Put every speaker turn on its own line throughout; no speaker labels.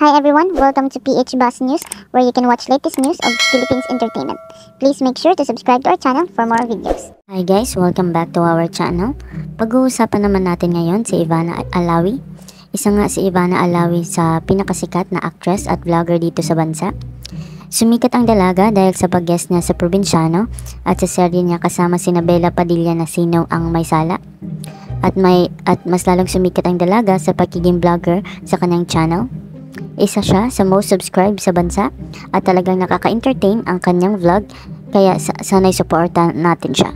Hi everyone, welcome to PH Bus News, where you can watch latest news of Philippines entertainment. Please make sure to subscribe to our channel for more videos.
Hi guys, welcome back to our channel. Pag-uusapan naman natin ngayon si Ivana Alawi. Isa nga si Ivana Alawi sa pinakasikat na actress at vlogger dito sa bansa. Sumikat ang dalaga dahil sa pag-guest niya sa Probinsyano at sa serye niya kasama sina Bella Padilla na Sino ang May Sala. At mas lalong sumikat ang dalaga sa pagiging vlogger sa kanyang channel. Isa siya sa most subscribed sa bansa at talagang nakaka-entertain ang kanyang vlog, kaya sana'y supportan natin siya.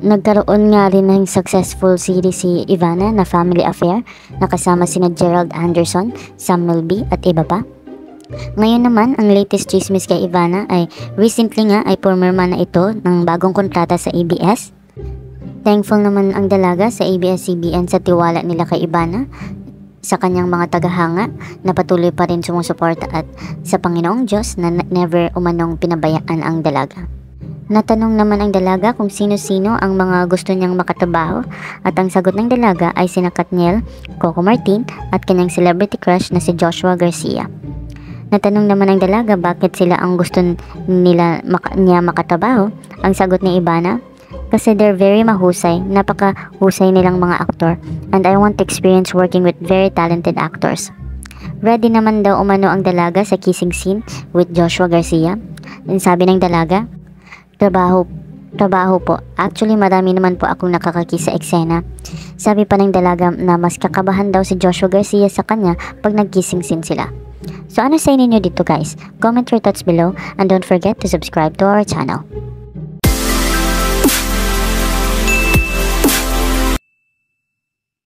Nagkaroon nga rin ng successful series si Ivana na Family Affair na kasama sina Gerald Anderson, Sam Milby at iba pa. Ngayon naman, ang latest chismis kay Ivana ay recently nga ay pumirma na ito ng bagong kontrata sa ABS. Thankful naman ang dalaga sa ABS-CBN sa tiwala nila kay Ivana, sa kanyang mga tagahanga na patuloy pa rin sumusuporta at sa Panginoong Diyos na never umanong pinabayaan ang dalaga. Natanong naman ang dalaga kung sino-sino ang mga gusto niyang makatrabaho at ang sagot ng dalaga ay sina Katniel, Coco Martin at kanyang celebrity crush na si Joshua Garcia. Natanong naman ang dalaga bakit sila ang gusto niya makatrabaho. Ang sagot ni Ivana, kasi they're very mahusay, napakahusay nilang mga aktor, and I want to experience working with very talented actors. Ready naman daw umano ang dalaga sa kissing scene with Joshua Garcia. Sabi ng dalaga, trabaho po. Actually, marami naman po akong nakakakiss sa eksena. Sabi pa ng dalaga na mas kakabahan daw si Joshua Garcia sa kanya pag nag-kissing scene sila. So ano sa inyo dito guys? Comment your thoughts below and don't forget to subscribe to our channel.